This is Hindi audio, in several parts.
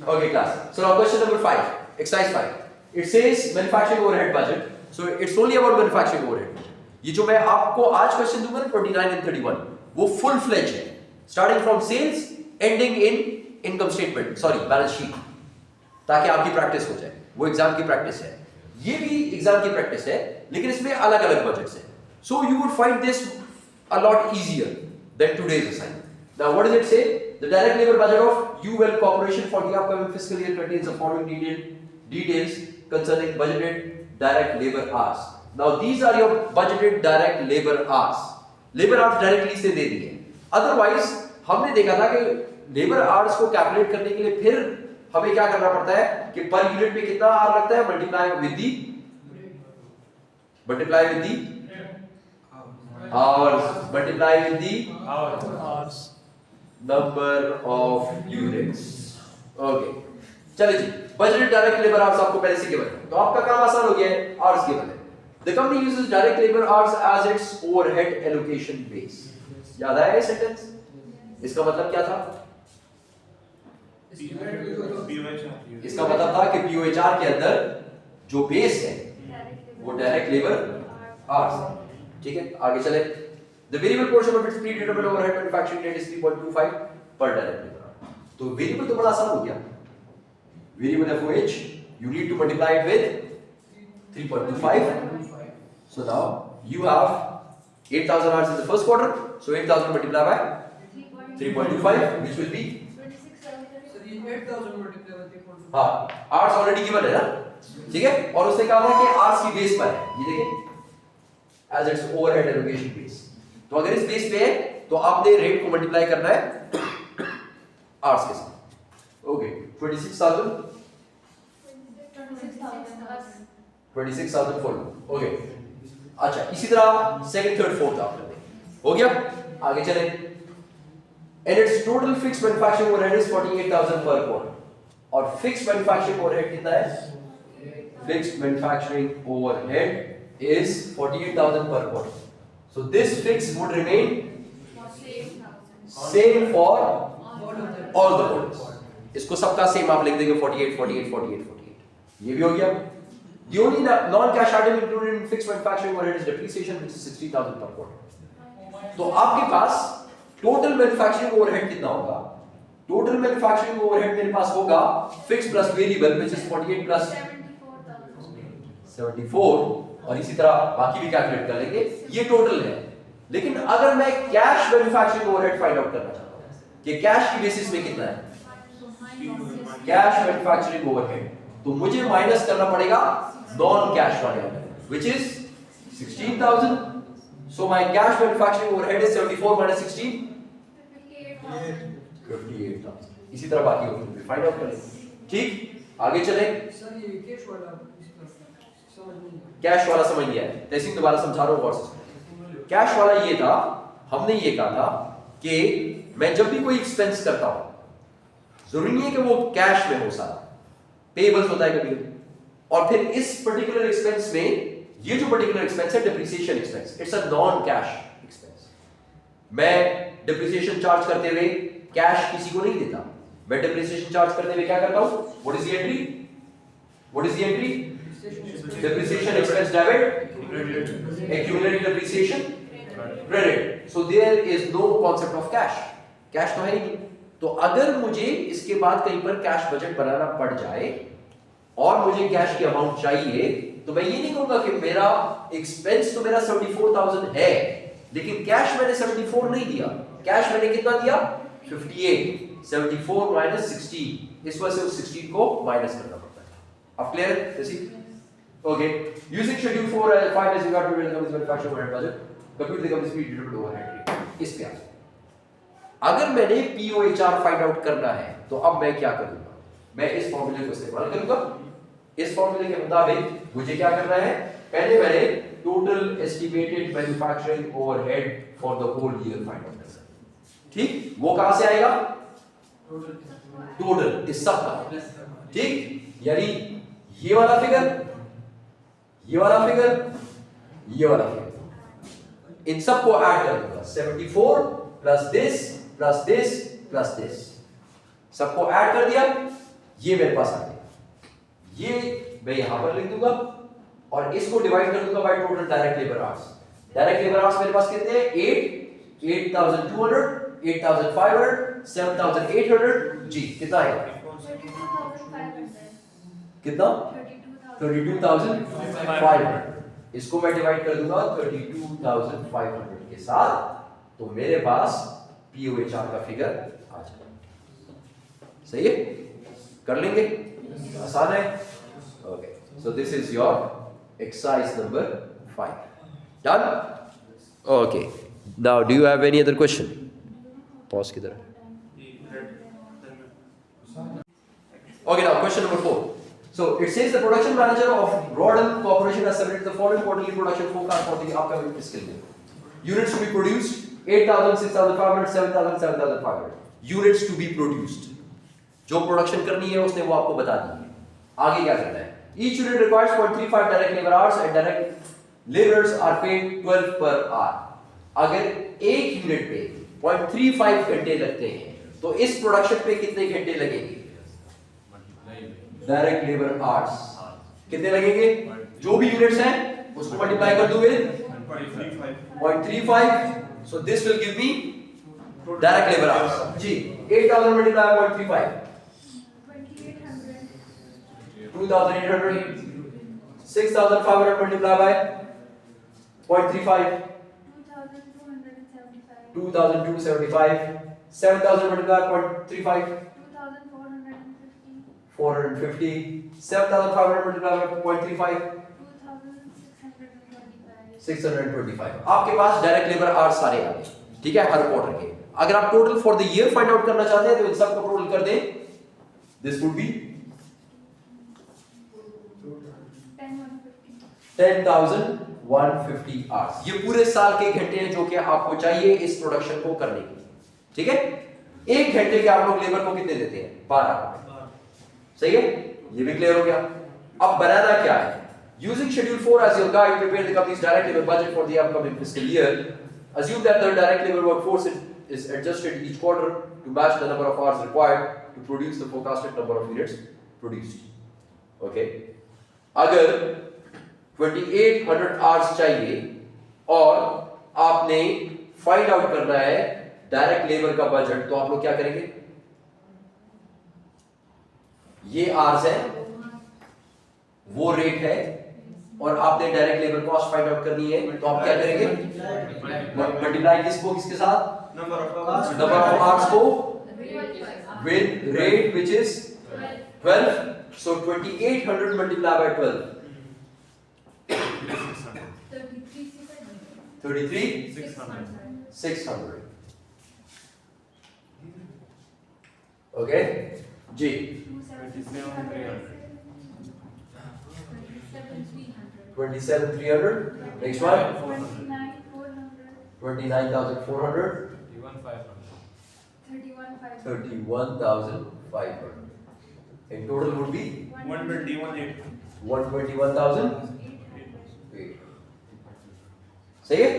Okay, class. So now question number 5, exercise 5. It says manufacturing overhead budget. So it's only about manufacturing overhead. ये जो मैं आपको आज क्वेश्चन दूंगा ना 29 and 31 वो फुल फ्लेज है, starting from sales ending in income statement, sorry balance sheet, ताकि आपकी प्रैक्टिस हो जाए. वो एग्जाम की प्रैक्टिस है, ये भी एग्जाम की प्रैक्टिस है, लेकिन इसमें अलग अलग बजट्स हैं. So you would find this a lot easier than today's assignment. Now what does it say? The direct labor budget of UL Corporation for the upcoming fiscal year contains the following details concerning budgeted direct labor hours. Now these are your budgeted direct labor hours. Labor hours directly से दे दिए. Otherwise हमने देखा था कि labor hours को कैलकुलेट करने के लिए फिर हमें क्या करना पड़ता है कि पर यूनिट पे कितना आवर लगता है, multiply with the hours, multiply with the hours, number of units. Okay, चलिए जी, budgeted direct labor hours आपको पहले से गिवन है, तो आपका काम आसान हो गया है. hours गिवन है. The company uses direct labor hours as its overhead allocation base. याद आया ये सेंटेंस? इसका मतलब क्या था? इसका मतलब था कि POHR के अंदर जो बेस है वो डायरेक्ट लेबर आवर्स है. ठीक है, आगे चले. The variable portion of its predetermined overhead manufacturing rate is 3.25 per direct labor hour. तो वेरिएबल तो बड़ा आसान हो गया. Variable FOH you need to multiply it with 3.25. So now you have 8,000 hours in the first quarter. So 8,000 multiplied by 3.25, which will be 8,000 multiplied by 3.25. हाँ, hours already given है ना, ठीक है. और उसने कहा था कि hours की बेस पर है, ये देखिए as its overhead allocation base. तो अगर इस बेस पे है तो आपने रेट को मल्टीप्लाई करना है hours के साथ. Okay, 26,000 full. ओके, अच्छा, इसी तरह सेकंड थर्ड फोर्थ आप कर देंगे. हो गया, आगे चले. And its total fixed manufacturing overhead is 48,000 per quarter. और fixed manufacturing overhead कितना है? Fixed manufacturing overhead is 48,000 per quarter. So this fix would remain same for all the quarters. इसको सबका सेम आप लिख देंगे 48, 48, 48, 48. ये भी हो गया. The only non-cash item included in fixed manufacturing overhead is depreciation, which is 60,000 per quarter. तो आपके पास टोटल मैन्युफैक्चरिंग ओवरहेड कितना होगा? टोटल मैन्युफैक्चरिंग ओवरहेड मेरे पास होगा fix plus variable, which is 48 plus 74, और इसी तरह बाकी भी कैलकुलेट कर लेंगे. ये टोटल है. लेकिन अगर मैं cash manufacturing overhead find out करना चाहता हूं कि कैश की बेसिस में कितना है कैश मैन्युफैक्चरिंग ओवरहेड, तो मुझे माइनस करना पड़ेगा नॉन कैश वाले, which is 16,000. So my cash manufacturing overhead is 74 minus 16, 58,000. इसी तरह बाकी होते हैं, फाइंड आउट कर लेंगे. ठीक, आगे चलें. सर ये कैश वाला समझ नहीं आया. कैश वाला समझ लिया है, तैसीम दोबारा समझा रहा हूँ गौर से. कैश वाला ये था, हमने ये कहा था कि मैं जब भी कोई एक्सपेंस करता हूं, जरूरी नहीं है कि वो कैश में हो, सारा पेबल्स होता है कभी. और फिर इस पर्टिकुलर एक्सपेंस में ये जो पर्टिकुलर एक्सपेंस है depreciation expense, it's a non cash expense. मैं डिप्रिसिएशन चार्ज करते हुए कैश किसी को नहीं देता. मैं डिप्रिसिएशन चार्ज करते हुए क्या करता हूं? What is the entry? What is the entry? Depreciation expense debit, accumulated depreciation credit. So there is no concept of cash. Cash तो है ही नहीं. तो अगर मुझे इसके बाद कहीं पर कैश बजट बनाना पड़ जाए और मुझे कैश की अमाउंट चाहिए, तो मैं ये नहीं कहूंगा कि मेरा एक्सपेंस तो मेरा 74,000 है, लेकिन कैश मैंने 74 नहीं दिया. कैश मैंने कितना दिया? 58. 74 माइनस 16, इस वजह से उस 16 को माइनस करना पड़ता है. अब क्लियर है? जैसी okay. Using schedule 4 as regard to the company's manufacturing overhead budget, compute the company's predetermined overhead rate. इस पे आ. अगर मैंने POHR फाइंड आउट करना है तो अब मैं क्या करूंगा? मैं इस फॉर्मूले को इस्तेमाल करूंगा. इस फॉर्मूले के मुताबिक मुझे क्या करना है? पहले मैंने total estimated manufacturing overhead for the whole year find out करना है. ठीक, वो कहां से आएगा? टोटल इस सब का. ठीक, यानी ये वाला फिगर, ये वाला फिगर, ये वाला फिगर, इन सब को ऐड कर दूंगा. 74 plus this plus this plus this, सबको ऐड कर दिया. ये मेरे पास आ गया, ये मैं यहां पर लिख दूंगा और इसको डिवाइड कर दूंगा by total direct labour hours. Direct labour hours मेरे पास कितने हैं? 8, 8200, 8500, 7800। जी कितना है? 32,500। कितना? 32,000। 32,500। इसको मैं डिवाइड कर दूंगा 32,500 के साथ, तो मेरे पास POHR का फिगर आ जाएगा। सही है? कर लेंगे? आसान है? Okay, so this is your exercise number 5। Done? Okay, now do you have any other question? Pause किधर है? Okay, now question number 4. So it says the production manager of Rodham Corporation has submitted the following quarterly production forecast for the upcoming fiscal year. Units to be produced 8,000, 6,500, 7,000, 7,500. Units to be produced. जो प्रोडक्शन करनी है उसने वो आपको बता दी है। आगे क्या करना है? Each unit requires 0.35 direct labor hours and direct laborers are paid 12 per hour. अगर एक यूनिट पे 0.35 घंटे लगते हैं तो इस प्रोडक्शन पे कितने घंटे लगेंगे? डायरेक्ट लेबर आवर्स कितने लगेंगे? जो भी यूनिट्स हैं उसको मल्टीप्लाई कर दूंगे 0.35, so this will give me direct labour hours. जी 8000 multiply 0.35 2800, 6500 multiply by 0.35 2275, 7000 multiply 0.35 450, 7500 multiplied by 0.35 625। आपके पास डायरेक्ट लेबर आवर्स सारे आ गए, ठीक है, हर क्वार्टर के। अगर आप total for the year find out करना चाहते हैं तो इन सबको टोटल कर दें, दिस वुड बी 10,150 आवर्स। ये पूरे साल के घंटे हैं जो कि आपको चाहिए इस प्रोडक्शन को करने के लिए, ठीक है। एक घंटे के आप लोग लेबर को कितने देते हैं? 12। सही है, ये भी क्लियर हो गया। अब बनाना क्या है? Using schedule 4 as your guide, prepare the company's direct labor budget for the upcoming fiscal year. Assume that the direct labor workforce is adjusted each quarter to match the number of hours required to produce the forecasted number of units produced. Okay? अगर 2800 hours चाहिए और आपने फाइंड आउट करना है डायरेक्ट लेबर का बजट, तो आप लोग क्या करेंगे? ये आवर्स है, वो रेट है, और आपने direct labour cost find out करनी है, तो आप क्या करेंगे? मल्टीप्लाई किसको किसके साथ? नंबर ऑफ आवर्स को with rate which is 12, so 2800 multiply by 12 33,600। Okay जी, 27,300। Next one 29,400, 31,500. In total would be 121,800। सही है,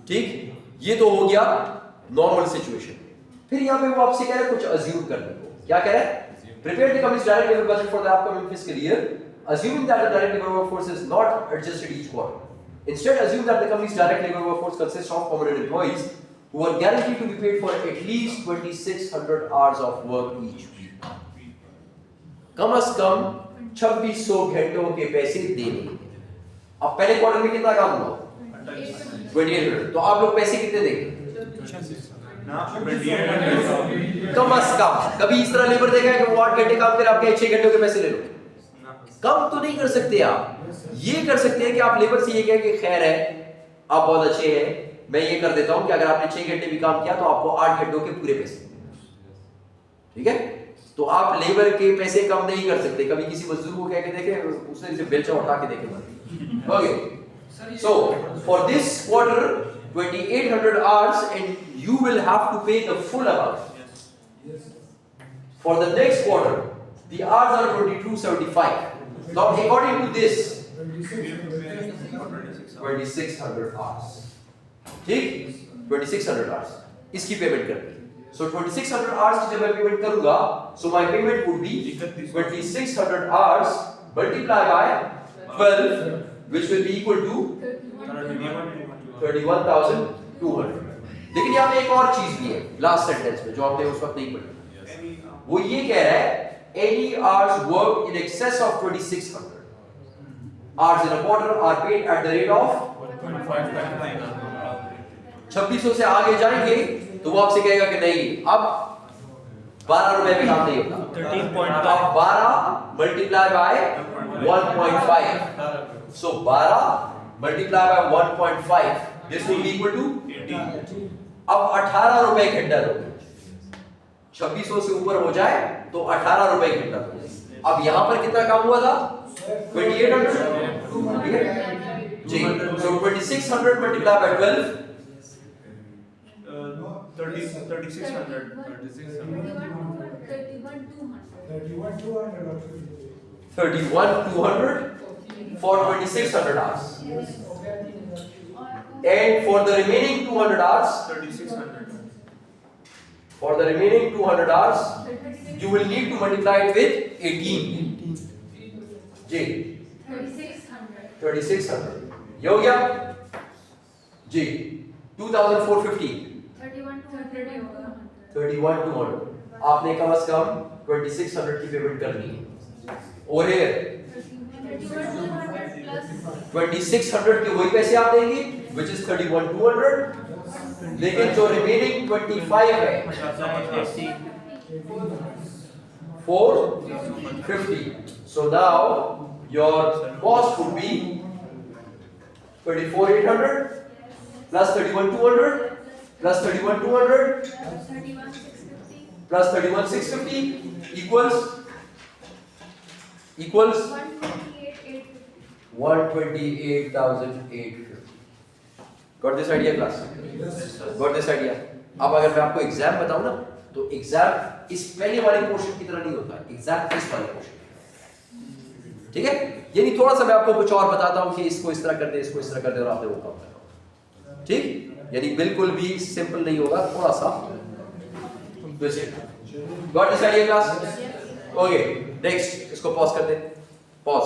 ठीक। ये तो हो गया नॉर्मल सिचुएशन। फिर यहाँ पे वो आपसे कह रहे हैं कुछ अज्यूम करने को। क्या कह रहे हैं? Prepare the company's direct labor budget for the upcoming fiscal year, assuming that the direct labor workforce is not adjusted each quarter. Instead, assume that the company's direct labor workforce consists of permanent employees who are guaranteed to be paid for at least 2,600 hours of work each week. कम से कम 2600 घंटों के पैसे देने। अब पहले क्वार्टर में कितना काम हुआ? 2800। तो आप लोग पैसे कितने देंगे? कम से कम। कभी इस तरह लेबर देखा है कि वो 8 घंटे काम करे, आपके 6 घंटों के पैसे ले लो? कम तो नहीं कर सकते आप। ये कर सकते हैं कि आप लेबर से ये कहें कि खैर है, आप बहुत अच्छे हैं, मैं ये कर देता हूं कि अगर आपने 6 घंटे भी काम किया तो आपको 8 घंटों के पूरे पैसे, ठीक है। तो आप लेबर के पैसे कम नहीं कर सकते। कभी किसी मजदूर को कह के देखे, उसने सिर्फ बेलचा उठा के देखे। Okay, so for this quarter 2800 hours and you will have to pay the full amount. For the next quarter, the hours are 2275. Now according to this 2600 hours, ठीक, 2600 hours इसकी पेमेंट करनी है। So 2600 hours की जब मैं पेमेंट करूंगा, so my payment would be 2600 hours multiplied by 12, which will be equal to 31,200. लेकिन यहाँ पे एक और चीज भी है लास्ट सेंटेंस में जो आपने उस वक्त नहीं पढ़ी। वो ये कह रहा है any hours worked in excess of 2600 hours in a quarter are paid at the rate of 2600 से आगे जाएंगे तो वो आपसे कहेगा कि नहीं अब 12 रुपए में काम नहीं होता। 13.5 अब 12 multiply by 1.5, so 12 multiply by 1.5 this will be equal to 18 अब 18 रुपए घंटा दोगे। 2600 से ऊपर हो जाए तो 18 रुपए घंटा दोगे। अब यहां पर कितना काम हुआ था 2800, ठीक है जी। so 2600 multiply by 12 3600 31,200 for 2600 hours, and for the remaining 200 hours, 3600 for the remaining 200 hours, you will need to multiply it with 18. जी 3600 ये हो गया जी। 2450 31,200 आपने कम से कम 2600 की पेमेंट करनी है। और 2600 के वही पैसे आप देंगे which is 31,200, लेकिन जो रिमेनिंग 25 है 450, so now your cost would be 24,800 plus 31,200 plus 31,200 plus 31,650 equals 128,850. Got this idea class? Got this idea? अब अगर मैं आपको एग्जाम बताऊं ना तो एग्जाम इस पहले वाले पोर्शन की तरह नहीं होता, एग्जाम इस वाले पोर्शन, ठीक है? यानी थोड़ा सा मैं आपको कुछ और बताता हूं कि इसको इस तरह कर दे, इसको इस तरह कर दे और आपने वो काम करना, ठीक? यानी बिल्कुल भी सिंपल नहीं होगा, थोड़ा सा twist. Got this idea class? Okay, next इसको पॉज कर दे, पॉज।